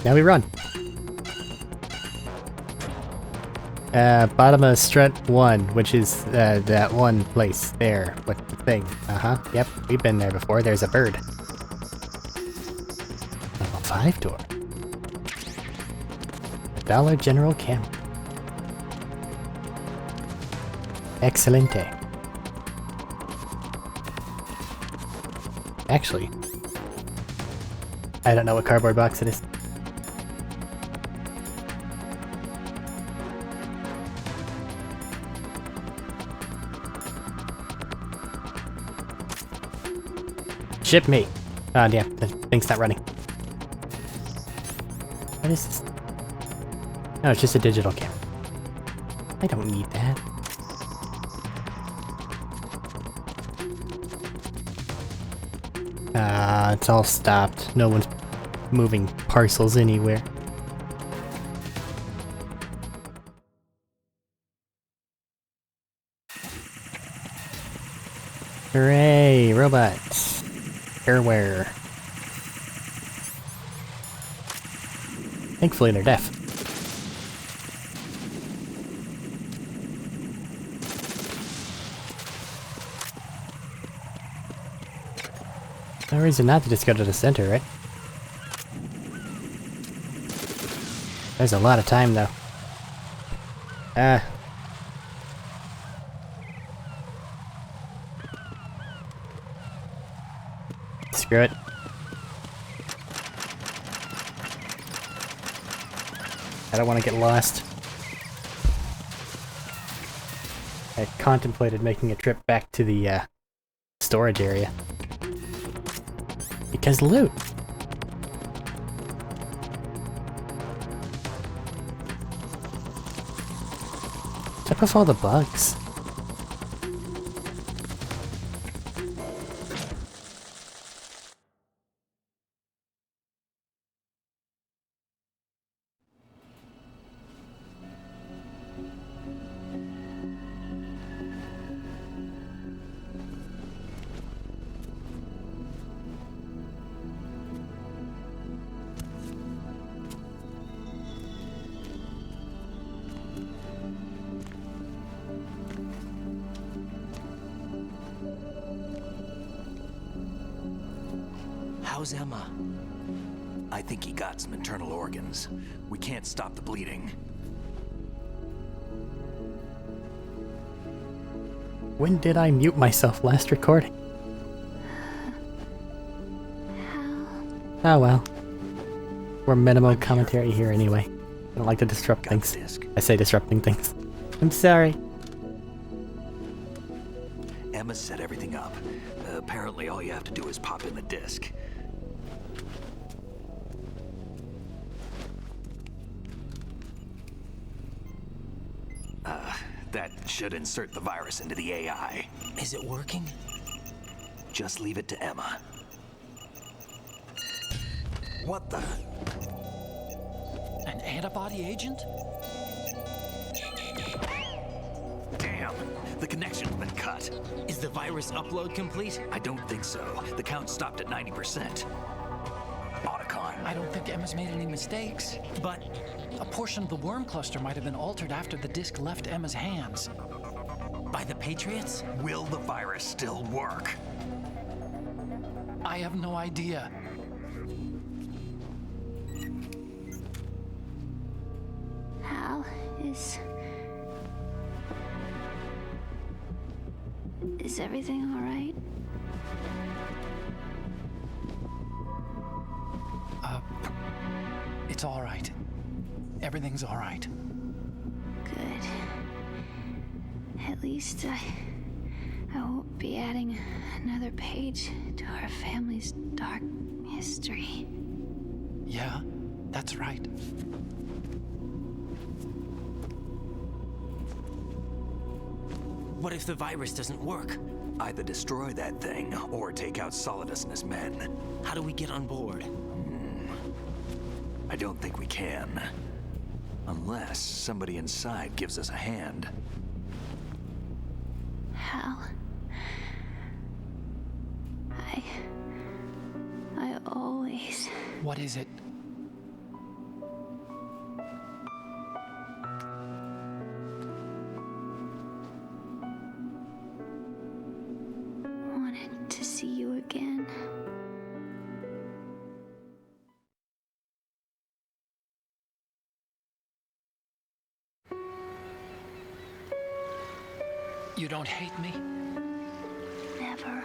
Now we run. Bottom of strut 1, which is that one place there with the thing. Yep, we've been there before. There's a bird. Level 5 door. A Dollar General camera. Excelente. Actually, I don't know what cardboard box it is. Ship me! Oh, yeah, the thing's not running. What is this? Oh, it's just a digital camera. I don't need that. It's all stopped. No one's moving parcels anywhere. Hooray! Robots! Airware. Thankfully they're deaf. No reason not to just go to the center, right? There's a lot of time though. Screw it. I don't want to get lost. I contemplated making a trip back to the storage area. Because loot! What's up with all the bugs? How's Emma? I think he got some internal organs. We can't stop the bleeding. When did I mute myself last recording? Oh well. We're minimal commentary here anyway. I don't like to disrupt things. I say disrupting things. I'm sorry. Emma set everything up. Apparently all you have to do is pop in the disc. That should insert the virus into the AI. Is it working? Just leave it to Emma. What the? An antibody agent? Damn, the connection's been cut. Is the virus upload complete? I don't think so. The count stopped at 90%. Otacon. I don't think Emma's made any mistakes, but a portion of the worm cluster might have been altered after the disc left Emma's hands. By the Patriots? Will the virus still work? I have no idea. Hal, is everything all right? It's all right. Everything's all right. Good. At least I won't be adding another page to our family's dark history. Yeah, that's right. What if the virus doesn't work? Either destroy that thing, or take out Solidus and his men. How do we get on board? I don't think we can. Unless somebody inside gives us a hand. Hal, I always... What is it? You don't hate me? Never.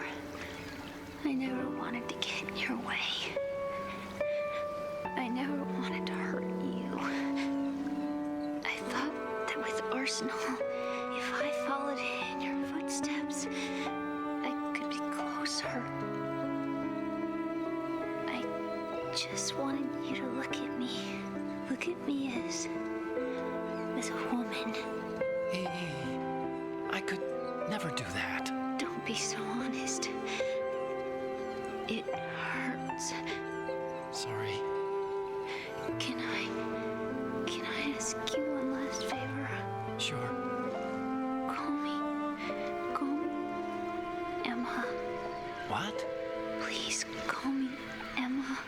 I never wanted to get in your way. I never wanted to hurt you. I thought that with Arsenal, if I followed in your footsteps, I could be closer. I just wanted you to look at me. Look at me as a woman. I could never do that. Don't be so honest. It hurts. Sorry. Can I ask you one last favor? Sure. Call me Emma. What? Please call me Emma.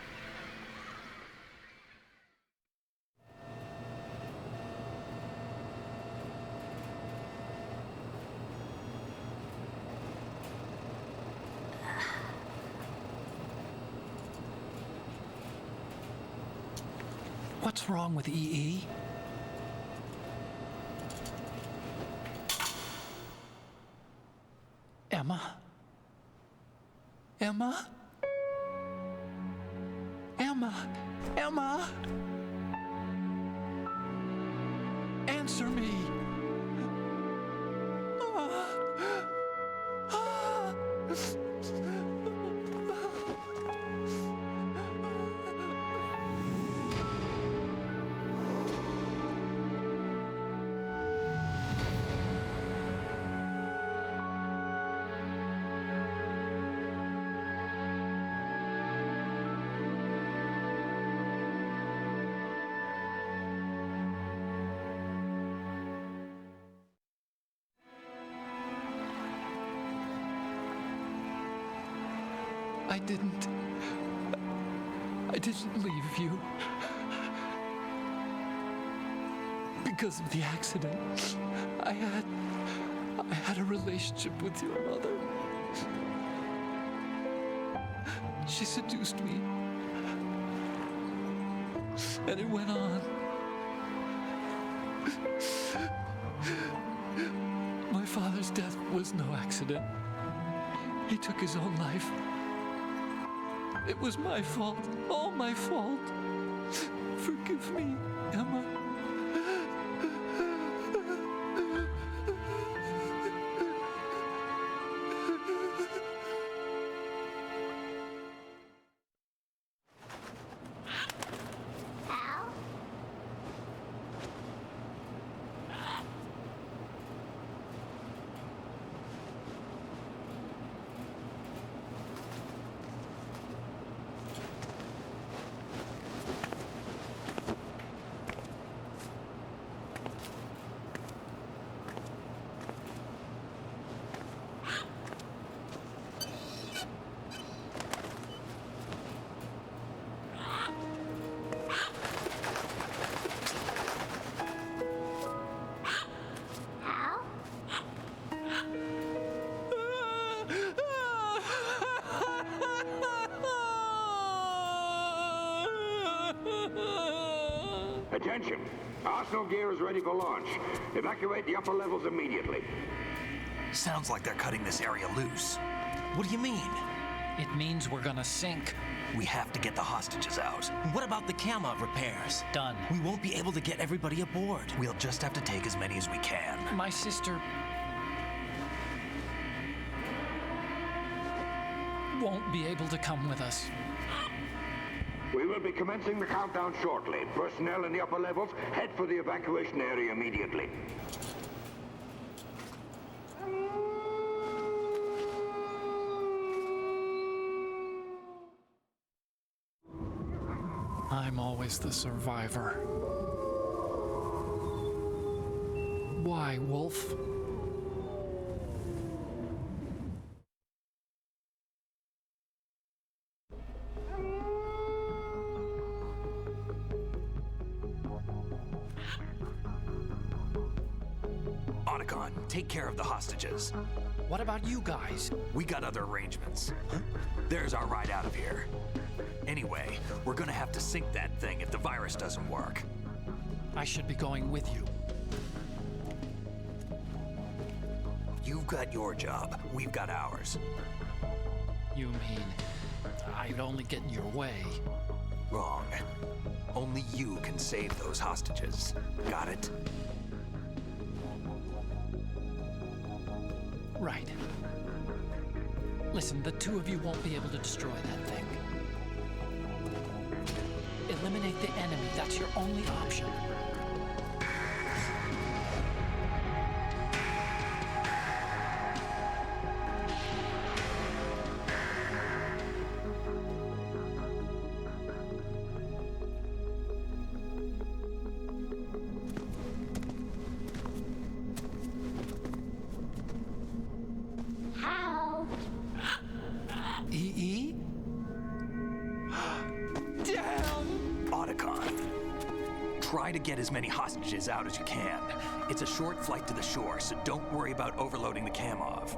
What's wrong with EE? Emma? Emma? Emma? Emma? Answer me. I didn't leave you. Because of the accident, I had a relationship with your mother. She seduced me. And it went on. My father's death was no accident. He took his own life. It was my fault, all my fault. Forgive me, Emma. Attention! Arsenal gear is ready for launch. Evacuate the upper levels immediately. Sounds like they're cutting this area loose. What do you mean? It means we're gonna sink. We have to get the hostages out. What about the camera repairs? Done. We won't be able to get everybody aboard. We'll just have to take as many as we can. My sister won't be able to come with us. We will be commencing the countdown shortly. Personnel in the upper levels, head for the evacuation area immediately. I'm always the survivor. Why, Wolf? Take care of the hostages. What about you guys? We got other arrangements. There's our ride out of here. Anyway, we're gonna have to sink that thing if the virus doesn't work. I should be going with you. You've got your job, we've got ours. You mean I'd only get in your way? Wrong. Only you can save those hostages. Got it? Right. Listen, the two of you won't be able to destroy that thing. Eliminate the enemy. That's your only option. How? EE? Damn! Otacon. Try to get as many hostages out as you can. It's a short flight to the shore, so don't worry about overloading the Kamov.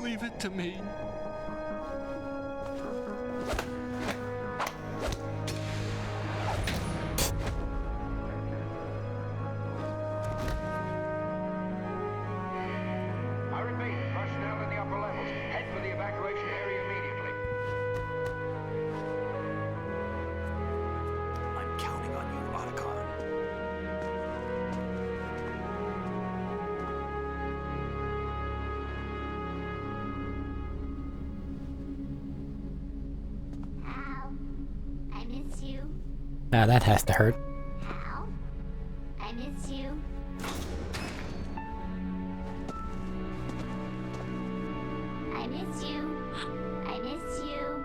Leave it to me. I repeat, personnel in the upper levels, head for the evacuation area immediately. I'm counting on you, Otacon. How? I miss you. Now that has to hurt. How? I miss you. I miss you. I miss you.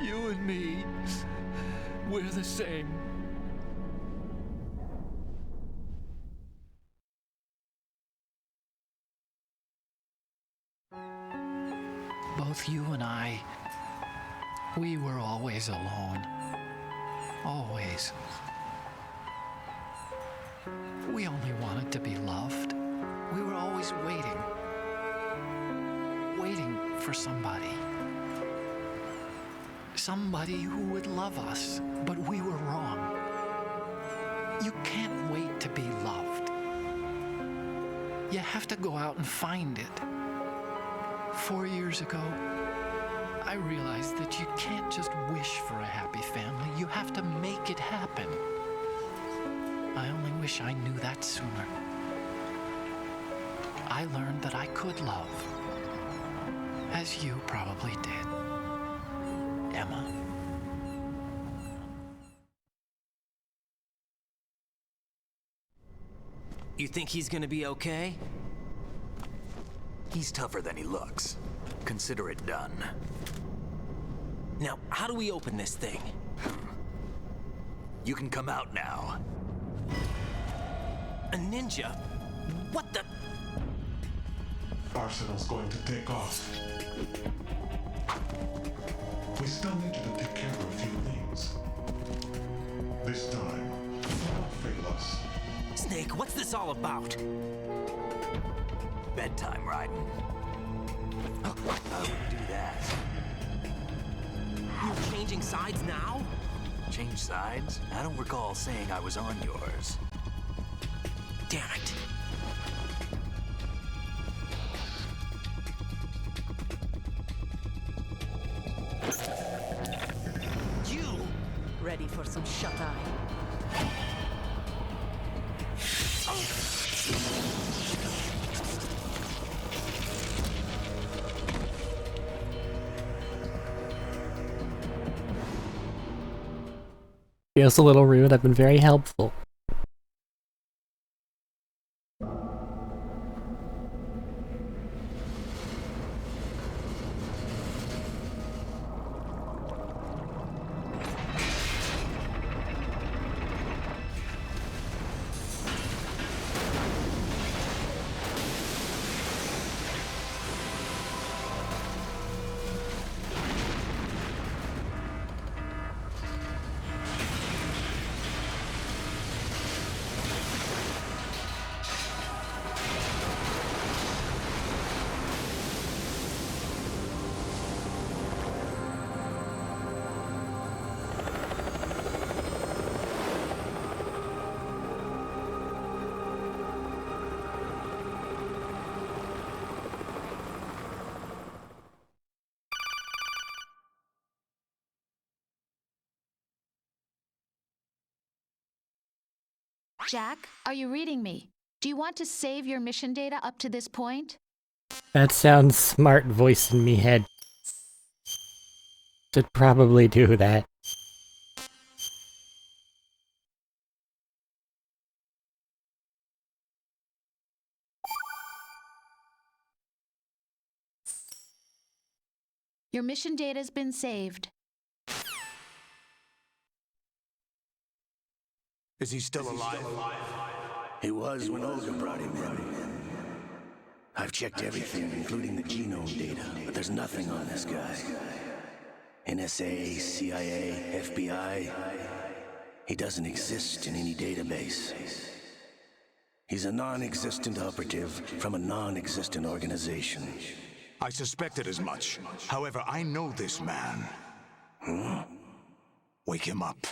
You and me, we're the same. Both you and I, we were always alone. Always. We only wanted to be loved. We were always waiting. Waiting for somebody. Somebody who would love us, but we were wrong. You can't wait to be loved. You have to go out and find it. 4 years ago, I realized that you can't just wish for a happy family. You have to make it happen. I only wish I knew that sooner. I learned that I could love, as you probably did, Emma. You think he's gonna be okay? He's tougher than he looks. Consider it done. Now, how do we open this thing? You can come out now. A ninja? What the? Arsenal's going to take off. We still need you to take care of a few things. This time, don't fail us. Snake, what's this all about? Bedtime, Raiden. I wouldn't do that. You're changing sides now? Change sides? I don't recall saying I was on yours. Damn it. You! Ready for some shut-eye? Feels a little rude. I've been very helpful. Jack, are you reading me? Do you want to save your mission data up to this point? That sounds smart, voice in me head. Should probably do that. Your mission data's been saved. Is he still alive? He was when Olga brought him in. I've checked everything, including the genome data, but there's nothing on this guy. NSA, CIA, FBI. He doesn't exist in any database. He's a non-existent operative from a non-existent organization. I suspected as much. However, I know this man. Wake him up.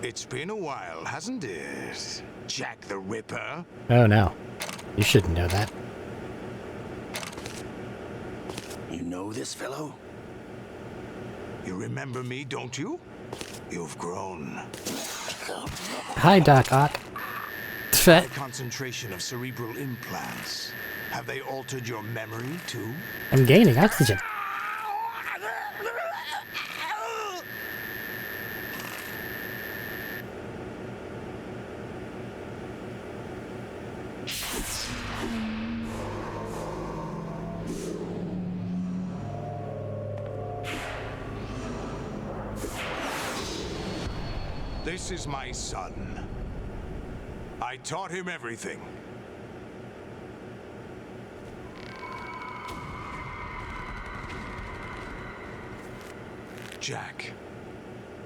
It's been a while, hasn't it? Jack the Ripper? Oh no. You shouldn't know that. You know this fellow? You remember me, don't you? You've grown. Hi, Doc Ock. High concentration of cerebral implants. Have they altered your memory, too? I'm gaining oxygen. This is my son. I taught him everything. Jack,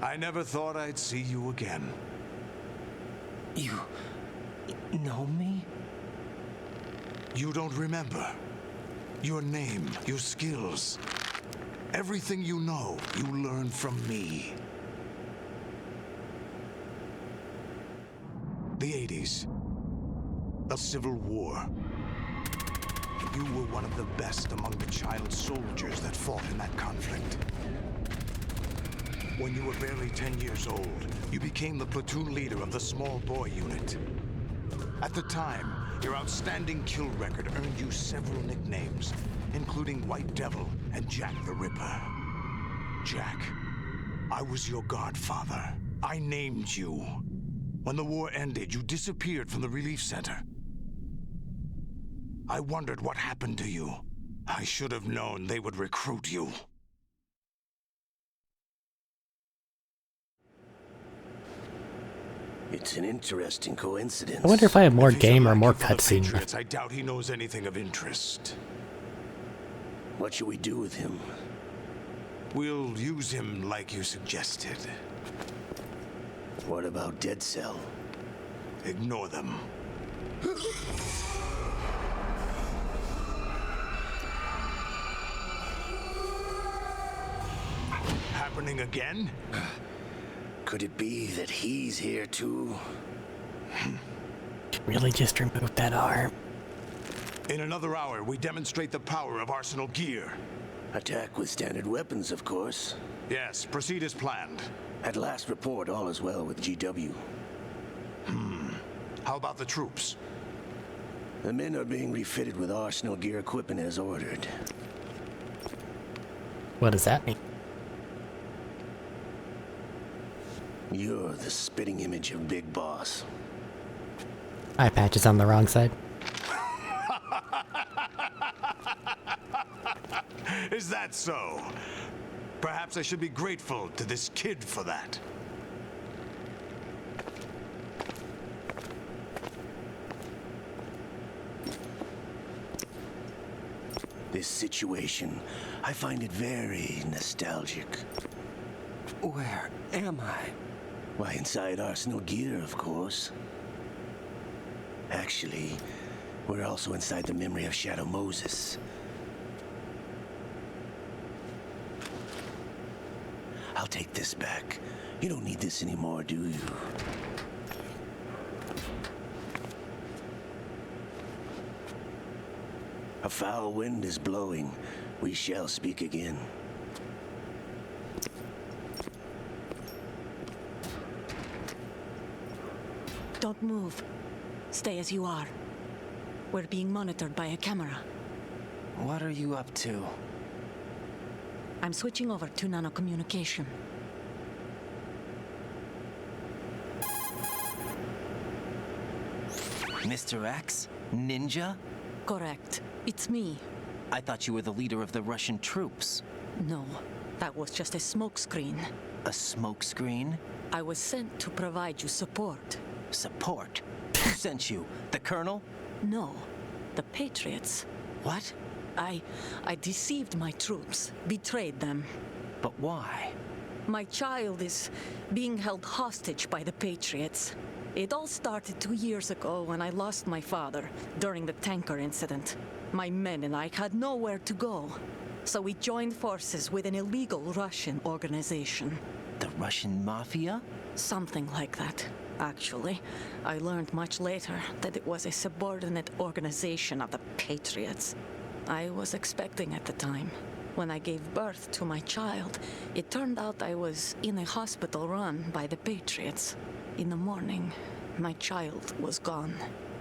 I never thought I'd see you again. You know me? You don't remember. Your name, your skills. Everything you know, you learned from me. The 80s. The Civil War. You were one of the best among the child soldiers that fought in that conflict. When you were barely 10 years old, you became the platoon leader of the small boy unit. At the time, your outstanding kill record earned you several nicknames, including White Devil and Jack the Ripper. Jack, I was your godfather. I named you. When the war ended, you disappeared from the relief center. I wondered what happened to you. I should have known they would recruit you. It's an interesting coincidence. I wonder if I have more If he's game or elected more for the cutscene. Patriots, I doubt he knows anything of interest. What should we do with him? We'll use him like you suggested. What about Dead Cell? Ignore them. Happening again? Could it be that he's here too? Really just remove that arm. In another hour, we demonstrate the power of Arsenal gear. Attack with standard weapons, of course. Yes, proceed as planned. At last report, all is well with GW. How about the troops? The men are being refitted with Arsenal gear equipment as ordered. What does that mean? You're the spitting image of Big Boss. Eye patch is on the wrong side. Is that so? Perhaps I should be grateful to this kid for that. This situation, I find it very nostalgic. Where am I? Why, inside Arsenal gear, of course. Actually, we're also inside the memory of Shadow Moses. I'll take this back. You don't need this anymore, do you? A foul wind is blowing. We shall speak again. Don't move. Stay as you are. We're being monitored by a camera. What are you up to? I'm switching over to nanocommunication. Mr. X? Ninja? Correct. It's me. I thought you were the leader of the Russian troops. No, that was just a smokescreen. A smokescreen? I was sent to provide you support. Support? Who sent you? The Colonel? No, the Patriots. What? I deceived my troops, betrayed them. But why? My child is being held hostage by the Patriots. It all started 2 years ago when I lost my father during the tanker incident. My men and I had nowhere to go, so we joined forces with an illegal Russian organization. The Russian Mafia? Something like that, actually. I learned much later that it was a subordinate organization of the Patriots. I was expecting at the time. When I gave birth to my child, it turned out I was in a hospital run by the Patriots. In the morning, my child was gone.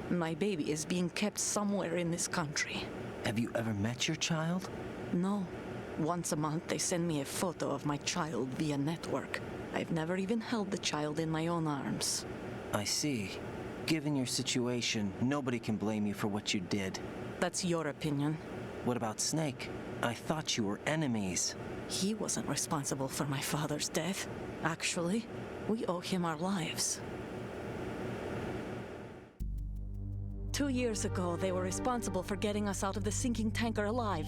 My baby is being kept somewhere in this country. Have you ever met your child? No. Once a month, they send me a photo of my child via network. I've never even held the child in my own arms. I see. Given your situation, nobody can blame you for what you did. That's your opinion. What about Snake? I thought you were enemies. He wasn't responsible for my father's death. Actually, we owe him our lives. 2 years ago, they were responsible for getting us out of the sinking tanker alive.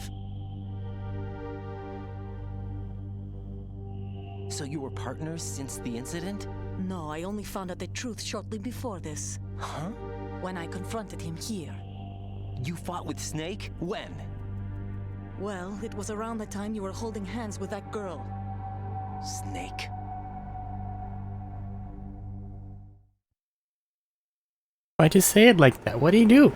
So you were partners since the incident? No, I only found out the truth shortly before this. Huh? When I confronted him here. You fought with Snake? When? Well, it was around the time you were holding hands with that girl. Snake. Why'd you say it like that? What do you do?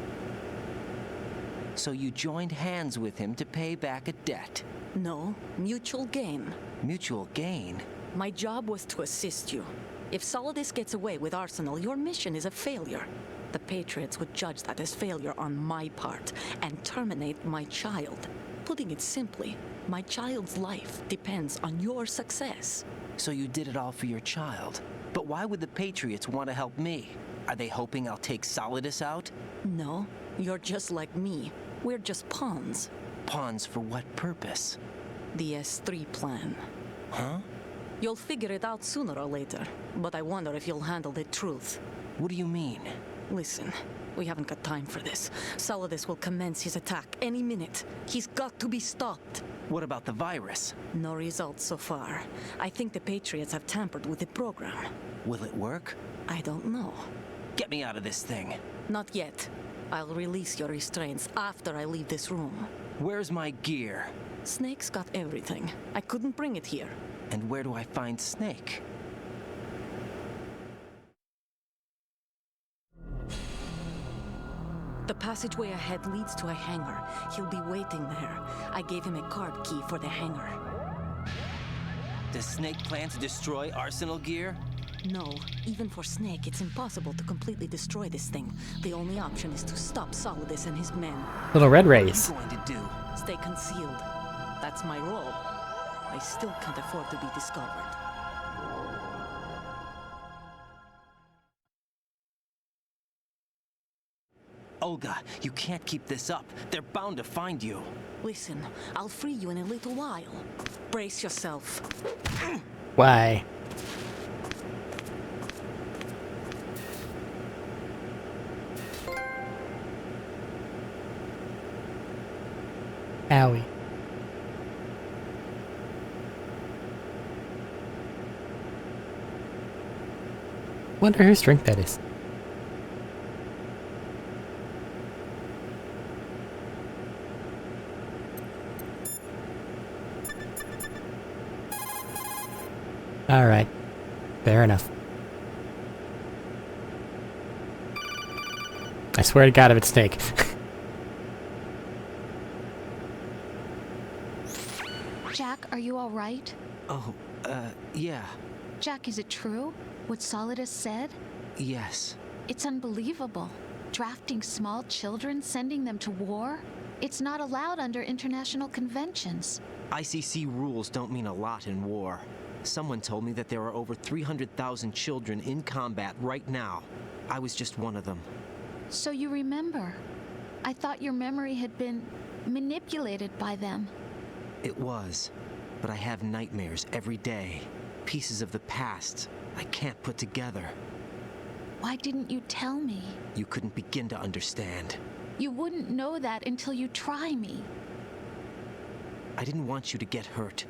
So you joined hands with him to pay back a debt? No, mutual gain. Mutual gain? My job was to assist you. If Solidus gets away with Arsenal, your mission is a failure. The Patriots would judge that as failure on my part and terminate my child. Putting it simply, my child's life depends on your success. So you did it all for your child. But why would the Patriots want to help me? Are they hoping I'll take Solidus out? No, you're just like me. We're just pawns. Pawns for what purpose? The S3 plan. Huh? You'll figure it out sooner or later, but I wonder if you'll handle the truth. What do you mean? Listen, we haven't got time for this. Solidus will commence his attack any minute. He's got to be stopped. What about the virus? No results so far. I think the Patriots have tampered with the program. Will it work? I don't know. Get me out of this thing. Not yet. I'll release your restraints after I leave this room. Where's my gear? Snake's got everything. I couldn't bring it here. And where do I find Snake? The passageway ahead leads to a hangar. He'll be waiting there. I gave him a card key for the hangar. Does Snake plan to destroy Arsenal gear? No. Even for Snake, it's impossible to completely destroy this thing. The only option is to stop Solidus and his men. Little red rays. What are you going to do? Stay concealed. That's my role. I still can't afford to be discovered. Olga, you can't keep this up. They're bound to find you. Listen, I'll free you in a little while. Brace yourself. Why? Owie. Wonder whose drink that is. Alright. Fair enough. I swear to God if it's Snake. Jack, are you all right? Oh, yeah. Jack, is it true? What Solidus said? Yes. It's unbelievable. Drafting small children, sending them to war? It's not allowed under international conventions. ICC rules don't mean a lot in war. Someone told me that there are over 300,000 children in combat right now. I was just one of them. So you remember. I thought your memory had been manipulated by them. It was, but I have nightmares every day. Pieces of the past I can't put together. Why didn't you tell me? You couldn't begin to understand. You wouldn't know that until you try me. I didn't want you to get hurt.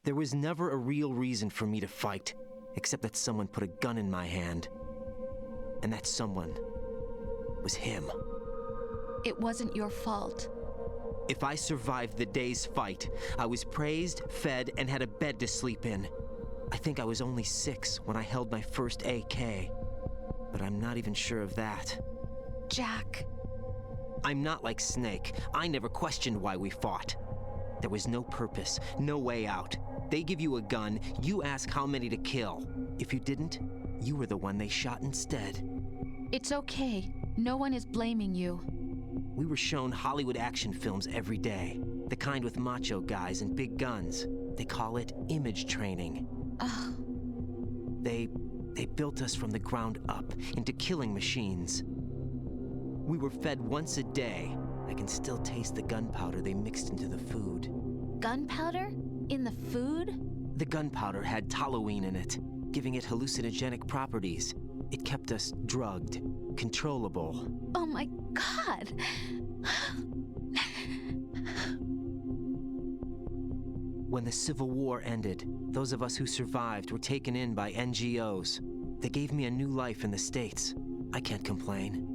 There was never a real reason for me to fight, except that someone put a gun in my hand. And that someone was him. It wasn't your fault. If I survived the day's fight, I was praised, fed, and had a bed to sleep in. I think I was only 6 when I held my first AK. But I'm not even sure of that. Jack. I'm not like Snake. I never questioned why we fought. There was no purpose, no way out. They give you a gun, you ask how many to kill. If you didn't, you were the one they shot instead. It's okay. No one is blaming you. We were shown Hollywood action films every day. The kind with macho guys and big guns. They call it image training. Ugh. They built us from the ground up into killing machines. We were fed once a day. I can still taste the gunpowder they mixed into the food. Gunpowder? In the food? The gunpowder had toluene in it, giving it hallucinogenic properties. It kept us drugged, controllable. Oh my God! When the Civil War ended, those of us who survived were taken in by NGOs. They gave me a new life in the States. I can't complain.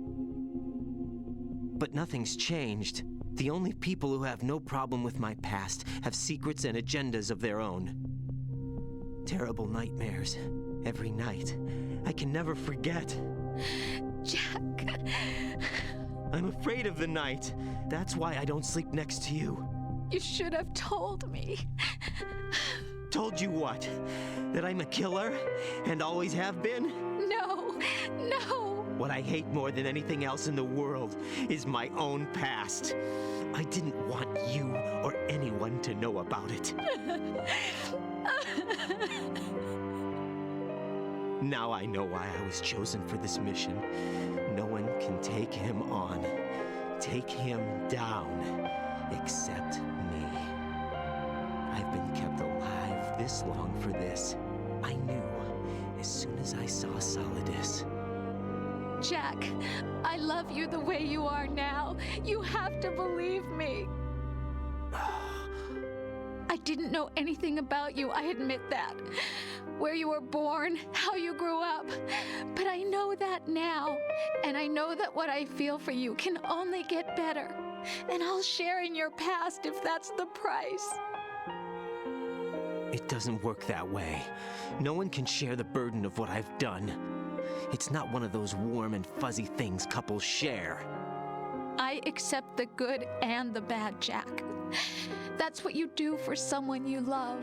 But nothing's changed. The only people who have no problem with my past have secrets and agendas of their own. Terrible nightmares. Every night. I can never forget. Jack. I'm afraid of the night. That's why I don't sleep next to you. You should have told me. Told you what? That I'm a killer? And always have been? No, no. What I hate more than anything else in the world is my own past. I didn't want you or anyone to know about it. Now I know why I was chosen for this mission. No one can take him on, take him down, except me. I've been kept alive this long for this. I knew as soon as I saw Solidus. Jack, I love you the way you are now. You have to believe me. I didn't know anything about you, I admit that. Where you were born, how you grew up. But I know that now. And I know that what I feel for you can only get better. And I'll share in your past if that's the price. It doesn't work that way. No one can share the burden of what I've done. It's not one of those warm and fuzzy things couples share. I accept the good and the bad, Jack. That's what you do for someone you love.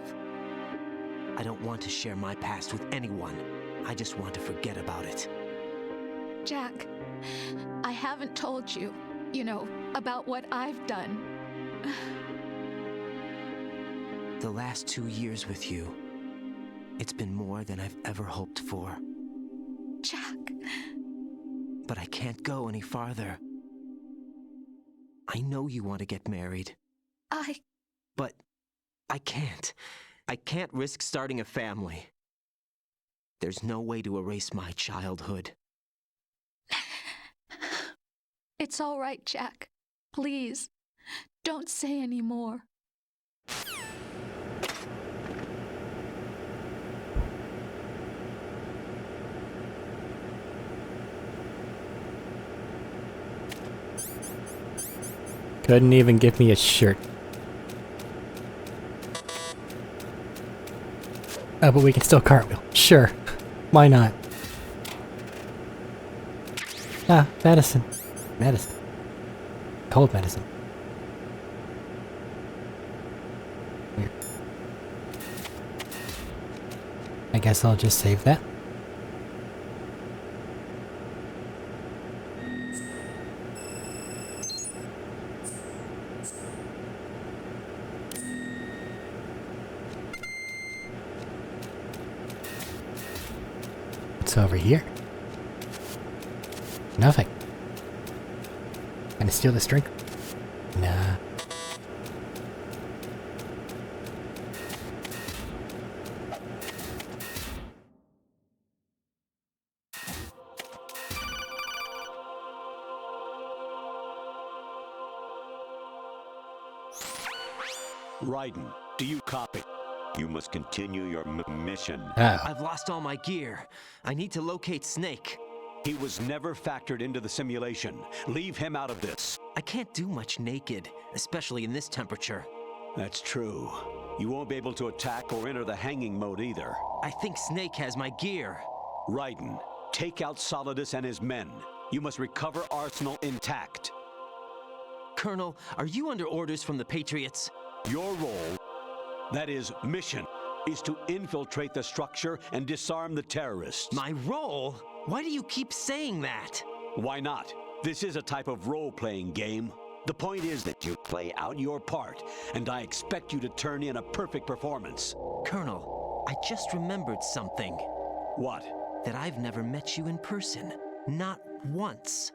I don't want to share my past with anyone. I just want to forget about it. Jack, I haven't told you, about what I've done. The last 2 years with you, it's been more than I've ever hoped for. Jack. But I can't go any farther. I know you want to get married. But I can't. I can't risk starting a family. There's no way to erase my childhood. It's all right, Jack. Please, don't say any more. Couldn't even give me a shirt. Oh, but we can still cartwheel. Sure. Why not? Ah, medicine. Medicine. Cold medicine. Weird. I guess I'll just save that. What's over here? Nothing. Gonna steal this drink? Nah. Raiden, do you copy? You must continue your mission. Oh. I've lost all my gear. I need to locate Snake. He was never factored into the simulation. Leave him out of this. I can't do much naked, especially in this temperature. That's true. You won't be able to attack or enter the hanging mode either. I think Snake has my gear. Raiden, take out Solidus and his men. You must recover Arsenal intact. Colonel, are you under orders from the Patriots? Your role, that is mission, is to infiltrate the structure and disarm the terrorists. My role? Why do you keep saying that? Why not? This is a type of role-playing game. The point is that you play out your part, and I expect you to turn in a perfect performance. Colonel, I just remembered something. What? That I've never met you in person. Not once.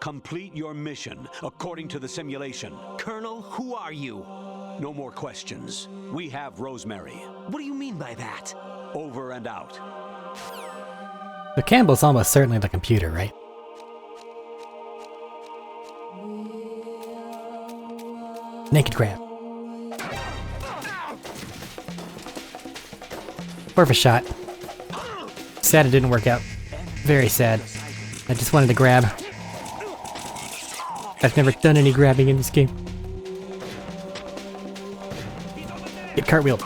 Complete your mission according to the simulation. Colonel, who are you? No more questions. We have Rosemary. What do you mean by that? Over and out. The Campbell's almost certainly the computer, right? Naked grab. Worth a shot. Sad it didn't work out. Very sad. I just wanted to grab. I've never done any grabbing in this game. Get cartwheeled.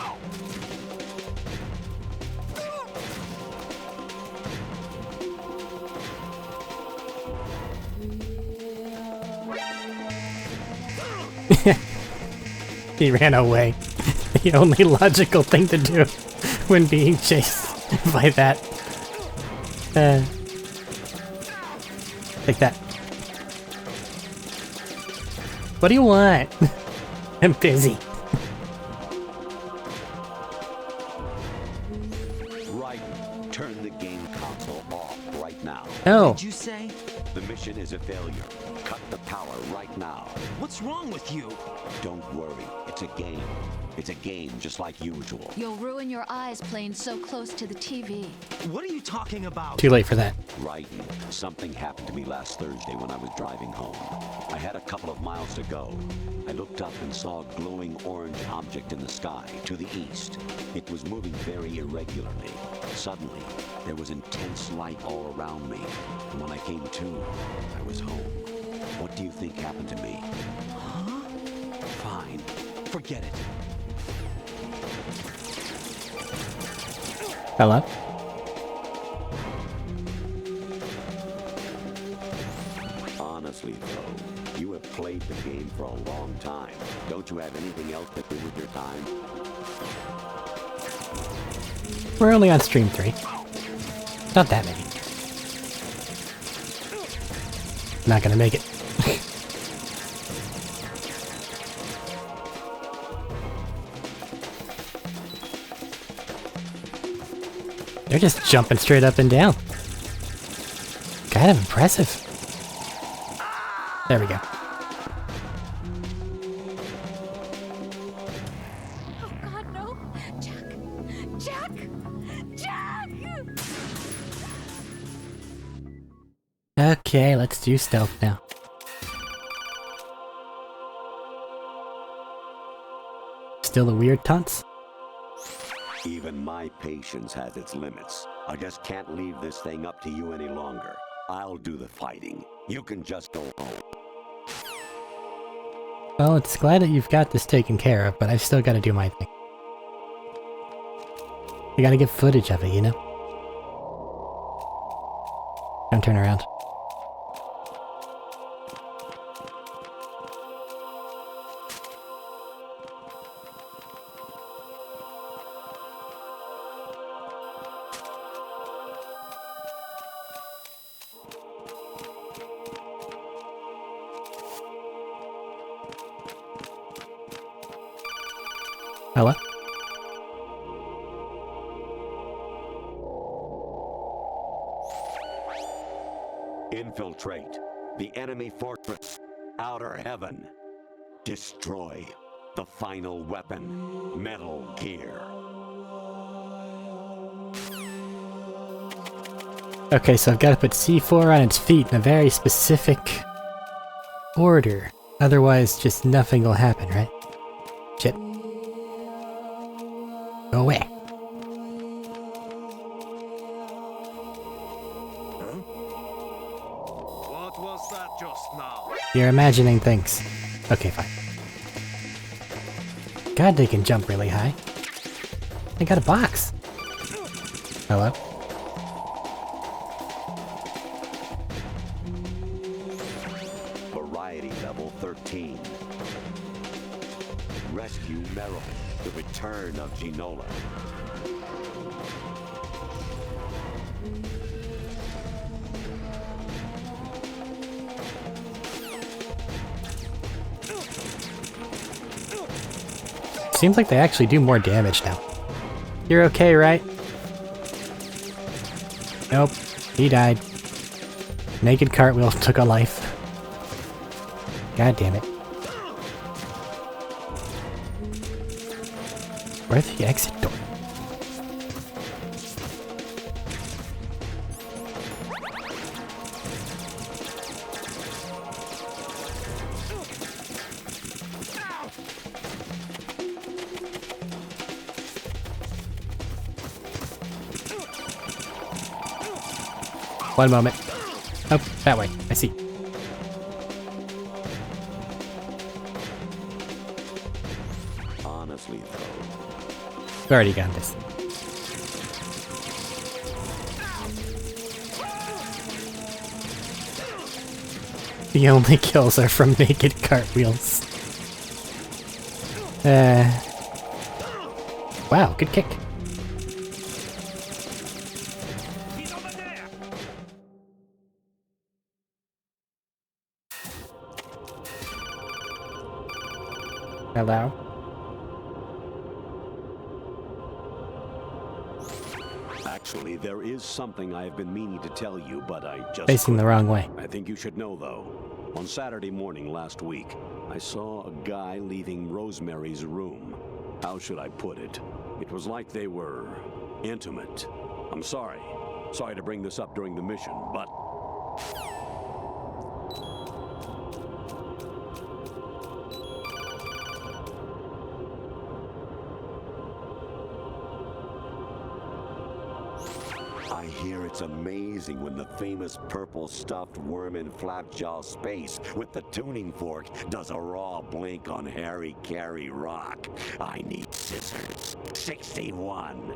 He ran away. The only logical thing to do when being chased by that. Take that. What do you want? I'm busy. Right. Turn the game console off right now. Oh. What did you say? The mission is a failure. Cut the power right now. What's wrong with you? Don't worry. It's a game. It's a game just like usual. You'll ruin your eyes playing so close to the TV. What are you talking about? Too late for that. Right. Something happened to me last Thursday when I was driving home. I had a couple of miles to go. I looked up and saw a glowing orange object in the sky to the east. It was moving very irregularly. Suddenly, there was intense light all around me. And when I came to, I was home. What do you think happened to me? Huh? Fine. Forget it. Hello? Honestly, though, you have played the game for a long time. Don't you have anything else to do with your time? We're only on stream 3. Not that many. Not gonna make it. They're just jumping straight up and down. Kind of impressive. There we go. Oh God, no! Jack! Jack! Jack! Okay, let's do stealth now. Still the weird taunts? Even my patience has its limits. I just can't leave this thing up to you any longer. I'll do the fighting. You can just go home. Well, it's glad that you've got this taken care of, but I've still got to do my thing. We gotta get footage of it, you know? Don't turn around. Hello? Infiltrate the enemy fortress, Outer Heaven. Destroy the final weapon, Metal Gear. Okay, so I've got to put C4 on its feet in a very specific order. Otherwise, just nothing will happen, right? Shit. Go away. What was that just now? You're imagining things. Okay, fine. God, they can jump really high. They got a box. Hello? Variety level 13. Rescue Meryl, the return of Ginola. Seems like they actually do more damage now. You're okay, right? Nope. He died. Naked cartwheel took a life. God damn it. Where's the exit door? One moment. Oh, that way. I see. Honestly, though, We've already got this. The only kills are from naked cartwheels. Wow, good kick. Hello? actually, there is something I have been meaning to tell you, but I just Facing the wrong way. I think you should know, though. On Saturday morning last week, I saw a guy leaving Rosemary's room. How should I put it? It was like they were intimate. I'm sorry. Sorry to bring this up during the mission, but... I hear it's amazing when the famous purple stuffed worm in Flapjaw space with the tuning fork does a raw blink on Harry Carey Rock. I need scissors. 61.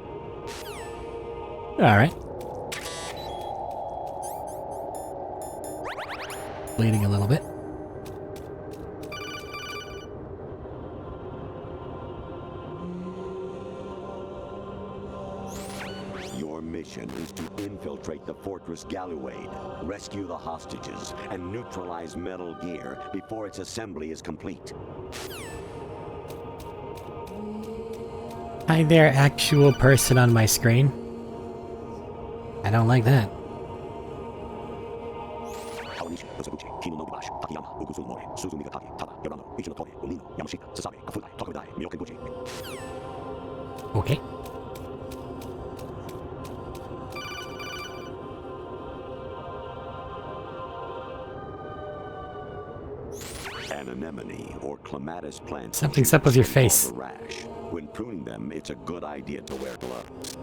Alright. Bleeding a little bit. Your mission is to infiltrate the Fortress Galluade, rescue the hostages, and neutralize Metal Gear before its assembly is complete. Hi there, actual person on my screen. I don't like that. Okay. An anemone or clematis plant. Something's up with your face. Rash. When pruning them, it's a good idea to wear gloves.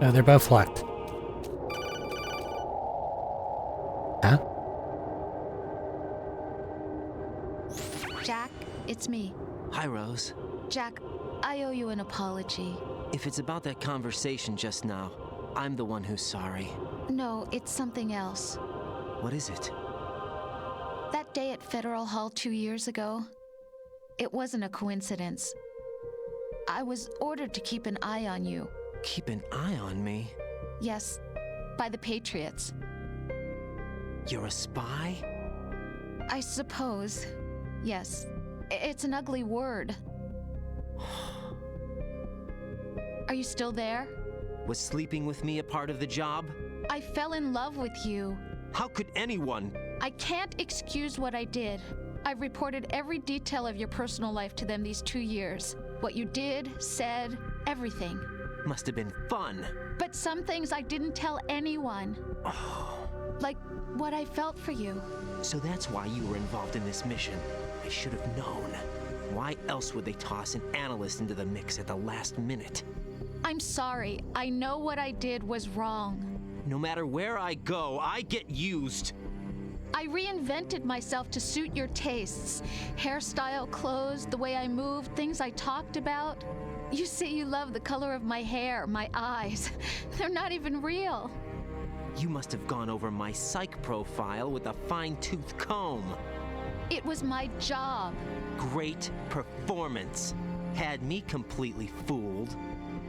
Oh, they're both locked. Huh? Jack, it's me. Hi, Rose. Jack, I owe you an apology. If it's about that conversation just now, I'm the one who's sorry. No, it's something else. What is it? That day at Federal Hall 2 years ago, it wasn't a coincidence. I was ordered to keep an eye on you. Keep an eye on me? Yes, by the Patriots. You're a spy? I suppose. Yes. It's an ugly word. Are you still there? Was sleeping with me a part of the job? I fell in love with you. How could anyone? I can't excuse what I did. I've reported every detail of your personal life to them these 2 years. What you did, said, everything. Must have been fun. But some things I didn't tell anyone. Like what I felt for you. So that's why you were involved in this mission. I should have known. Why else would they toss an analyst into the mix at the last minute? I'm sorry. I know what I did was wrong. No matter where I go, I get used. I reinvented myself to suit your tastes. Hairstyle, clothes, the way I moved, things I talked about. You say you love the color of my hair, my eyes. They're not even real. You must have gone over my psych profile with a fine-tooth comb. It was my job. Great performance. Had me completely fooled.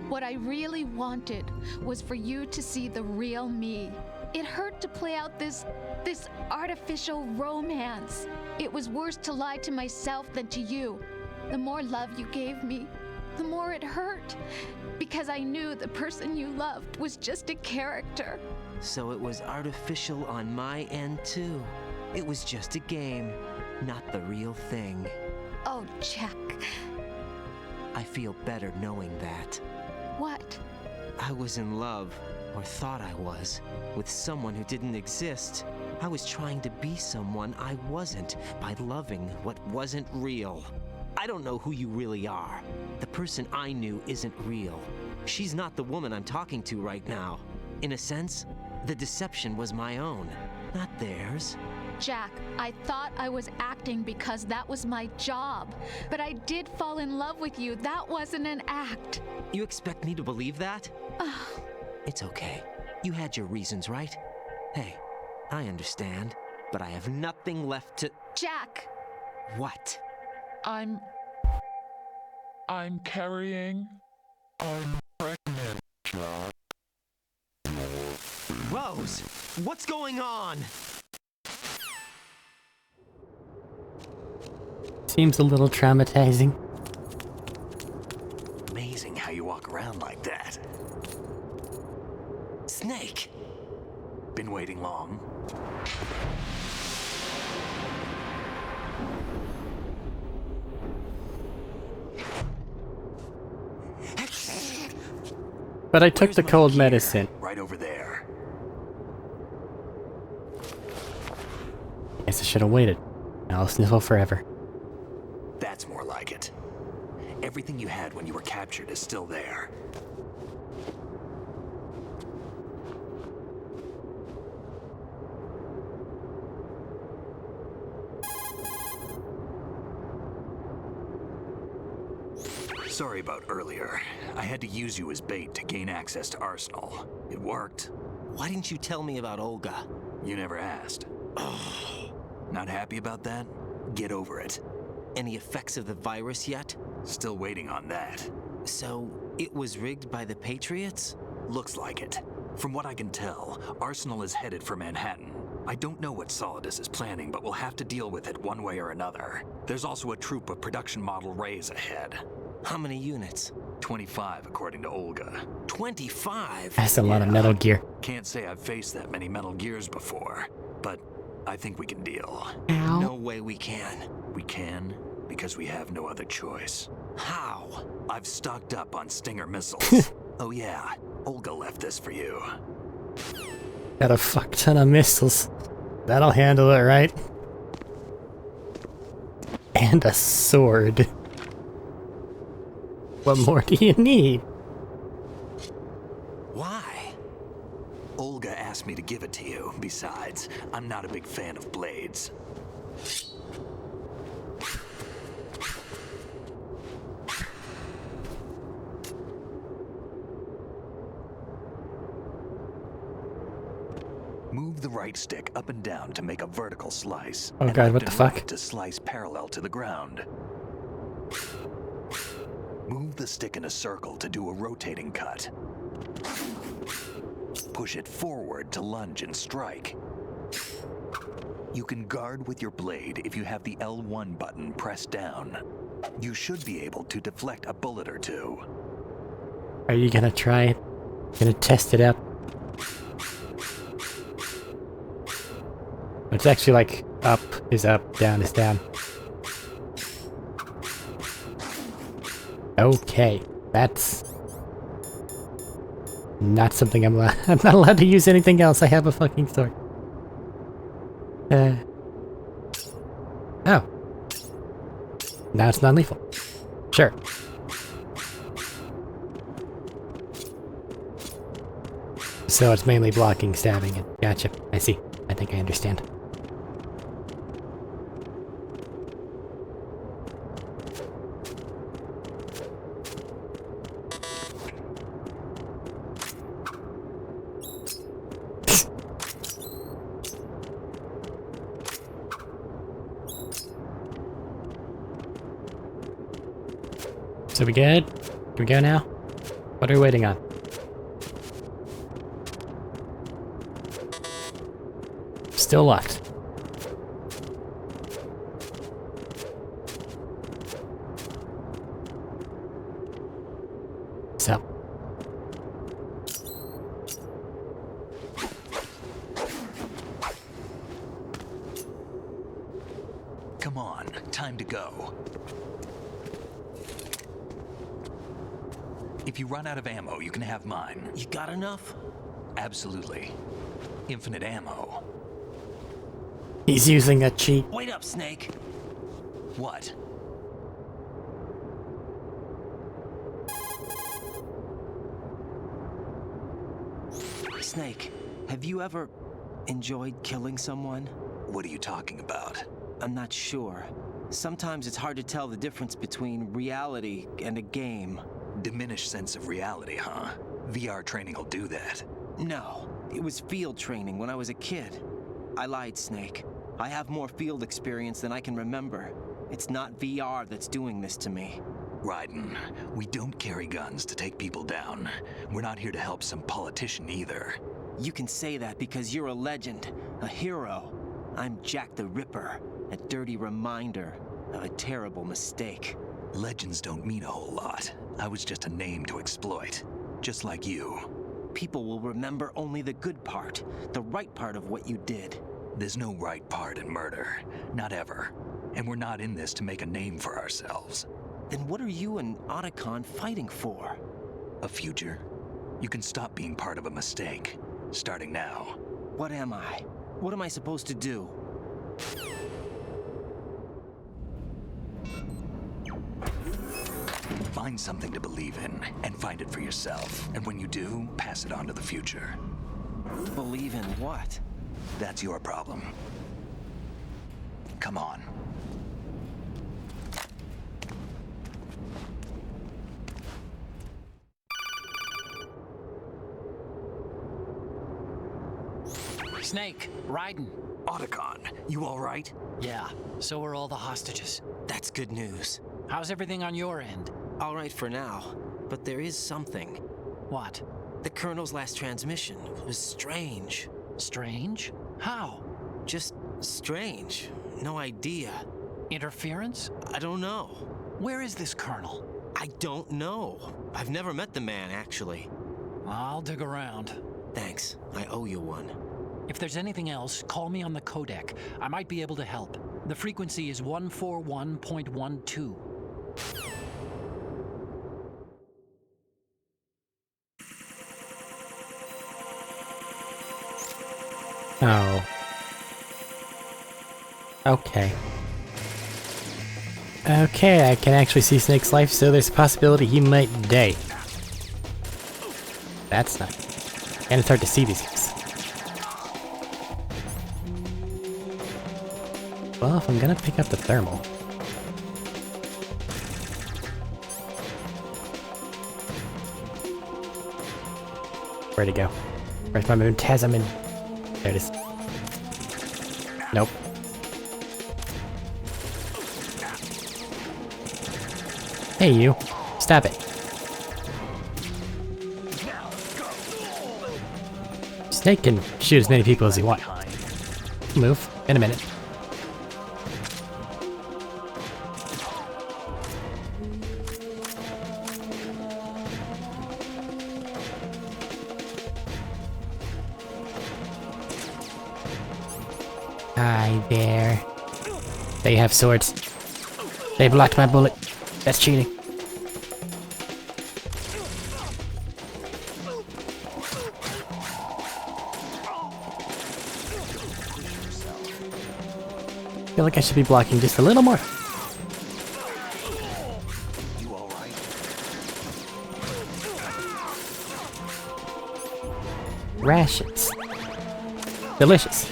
What I really wanted was for you to see the real me. It hurt to play out this artificial romance. It was worse to lie to myself than to you. The more love you gave me, the more it hurt. Because I knew the person you loved was just a character. So it was artificial on my end too. It was just a game, not the real thing. Oh, Jack. I feel better knowing that. What? I was in love, or thought I was, with someone who didn't exist. I was trying to be someone I wasn't by loving what wasn't real. I don't know who you really are. The person I knew isn't real. She's not the woman I'm talking to right now. In a sense, the deception was my own, not theirs. Jack, I thought I was acting because that was my job. But I did fall in love with you. That wasn't an act. You expect me to believe that? It's okay. You had your reasons, right? Hey, I understand, but I have nothing left to... Jack! What? I'm carrying. I'm pregnant, Jack. Rose, what's going on? Seems a little traumatizing. Amazing how you walk around like that. Snake! Been waiting long? But I took the cold medicine. Right over there. Guess I should have waited. Now I'll sniffle forever. That's more like it. Everything you had when you were captured is still there. Sorry about earlier. I had to use you as bait to gain access to Arsenal. It worked. Why didn't you tell me about Olga? You never asked. Not happy about that? Get over it. Any effects of the virus yet? Still waiting on that. So, it was rigged by the Patriots? Looks like it. From what I can tell, Arsenal is headed for Manhattan. I don't know what Solidus is planning, but we'll have to deal with it one way or another. There's also a troop of production model Rays ahead. How many units? 25, according to Olga. 25? That's a lot of Metal Gear. Can't say I've faced that many Metal Gears before, but I think we can deal. Ow. No way we can. We can, because we have no other choice. How? I've stocked up on Stinger missiles. Oh yeah, Olga left this for you. Got a fuck ton of missiles. That'll handle it, right? And a sword. What more do you need? Why? Olga asked me to give it to you. Besides, I'm not a big fan of blades. the right stick up and down to make a vertical slice. Oh and god, left what the and fuck? right to slice parallel to the ground. Move the stick in a circle to do a rotating cut. Push it forward to lunge and strike. You can guard with your blade if you have the L1 button pressed down. You should be able to deflect a bullet or two. Are you gonna try it? Gonna test it out? It's actually like up is up, down is down. Okay, that's not something I'm not allowed to use anything else. I have a fucking sword. Oh. Now it's non-lethal. Sure. So it's mainly blocking, stabbing, and gotcha. I see. I think I understand. So we good? Can we go now? What are we waiting on? Still locked. So. Come on, time to go. If you run out of ammo, you can have mine. You got enough? Absolutely. Infinite ammo. He's using a cheat. Wait up, Snake. What? Snake, have you ever enjoyed killing someone? What are you talking about? I'm not sure. Sometimes it's hard to tell the difference between reality and a game. Diminished sense of reality, huh? VR training will do that. No, it was field training when I was a kid. I lied, Snake. I have more field experience than I can remember. It's not VR that's doing this to me. Raiden, we don't carry guns to take people down. We're not here to help some politician either. You can say that because you're a legend, a hero. I'm Jack the Ripper, a dirty reminder of a terrible mistake. Legends don't mean a whole lot. I was just a name to exploit, just like you. People will remember only the good part, the right part of what you did. There's no right part in murder, not ever. And we're not in this to make a name for ourselves. Then what are you and Otacon fighting for? A future? You can stop being part of a mistake, starting now. What am I? What am I supposed to do? Find something to believe in, and find it for yourself. And when you do, pass it on to the future. Believe in what? That's your problem. Come on. Snake, Raiden. Otacon, you all right? Yeah, so are all the hostages. That's good news. How's everything on your end? All right for now, but there is something. What? The Colonel's last transmission was strange. Strange? How? Just strange. No idea. Interference? I don't know. Where is this Colonel? I don't know. I've never met the man, actually. I'll dig around. Thanks. I owe you one. If there's anything else, call me on the codec. I might be able to help. The frequency is 141.12. Oh. Okay. Okay, I can actually see Snake's life, so there's a possibility he might die. That's not... And it's hard to see these guys. Well, if I'm gonna pick up the thermal... Where'd it go? Where's my Moontasm? There it is. Nope. Hey, you. Stop it. Snake can shoot as many people as he wants. Move. In a minute. Hi there. They have swords. They blocked my bullet. That's cheating. I feel like I should be blocking just a little more. You all right? Rations. Delicious.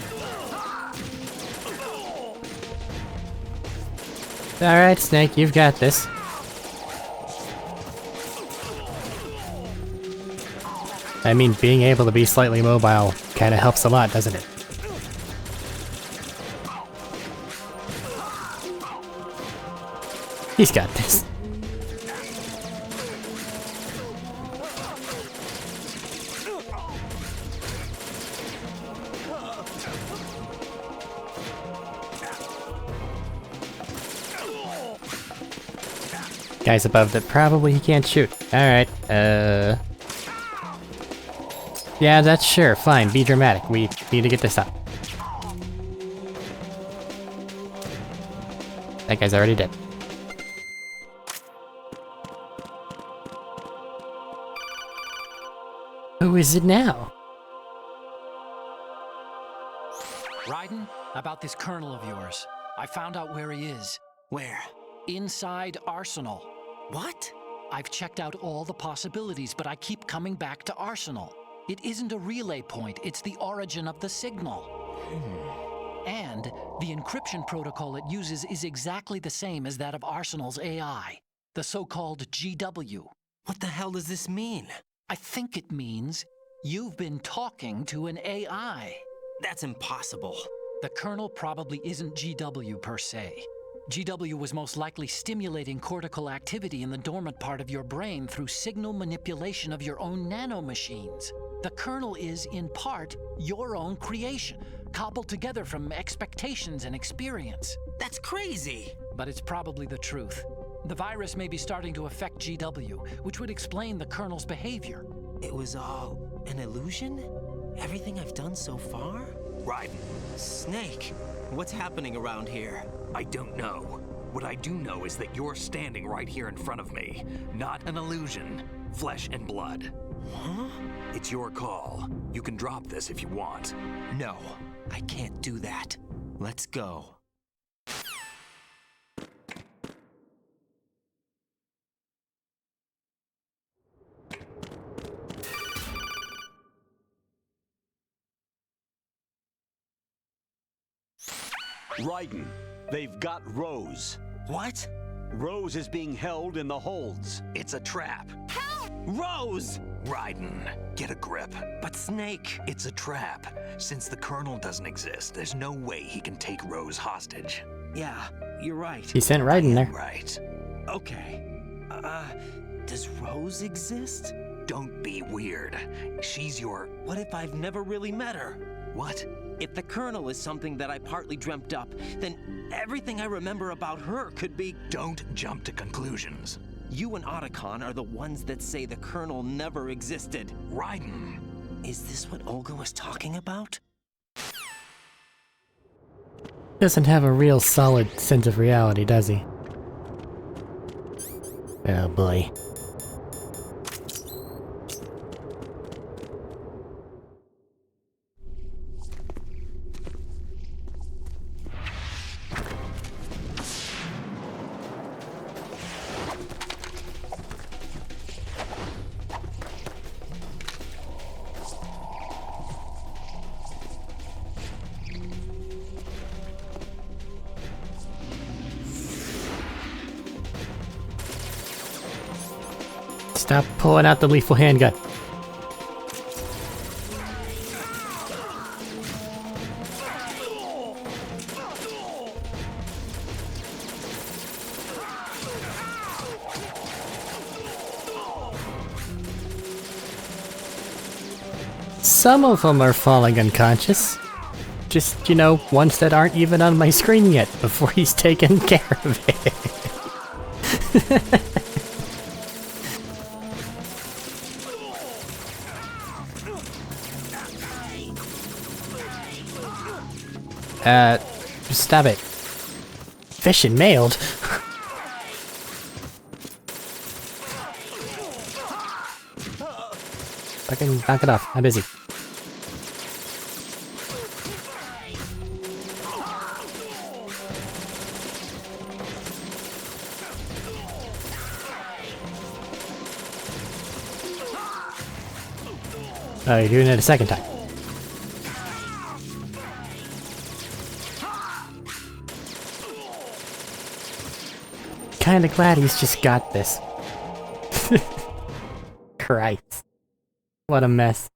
Alright, Snake, you've got this. I mean, being able to be slightly mobile kinda helps a lot, doesn't it? He's got this. Guys above that probably he can't shoot. Alright, yeah, that's sure, fine, be dramatic. We need to get this up. That guy's already dead. Who is it now? Raiden, about this colonel of yours. I found out where he is. Where? Inside Arsenal. What? I've checked out all the possibilities, but I keep coming back to Arsenal. It isn't a relay point, it's the origin of the signal. And the encryption protocol it uses is exactly the same as that of Arsenal's AI, the so-called GW. What the hell does this mean? I think it means you've been talking to an AI. That's impossible. The kernel probably isn't GW per se. GW was most likely stimulating cortical activity in the dormant part of your brain through signal manipulation of your own nanomachines. The kernel is, in part, your own creation, cobbled together from expectations and experience. That's crazy! But it's probably the truth. The virus may be starting to affect GW, which would explain the kernel's behavior. It was all an illusion? Everything I've done so far? Raiden. Snake, what's happening around here? I don't know. What I do know is that you're standing right here in front of me. Not an illusion. Flesh and blood. Huh? It's your call. You can drop this if you want. No, I can't do that. Let's go. Raiden, they've got Rose. What? Rose is being held in the holds. It's a trap. Help! Rose! Raiden, get a grip. But Snake... It's a trap. Since the Colonel doesn't exist, there's no way he can take Rose hostage. Yeah, you're right. He sent Raiden there. Right. Okay. Does Rose exist? Don't be weird. She's your... What if I've never really met her? What? If the Colonel is something that I partly dreamt up, then everything I remember about her could be... Don't jump to conclusions. You and Otacon are the ones that say the Colonel never existed. Raiden. Is this what Olga was talking about? Doesn't have a real solid sense of reality, does he? Oh boy. Stop pulling out the lethal handgun. Some of them are falling unconscious. Just, you know, ones that aren't even on my screen yet before he's taken care of it. Stop it. Fish and mailed? Fucking knock it off. I'm busy. Oh, you're doing it a second time. Kinda glad he's just got this. Christ. What a mess.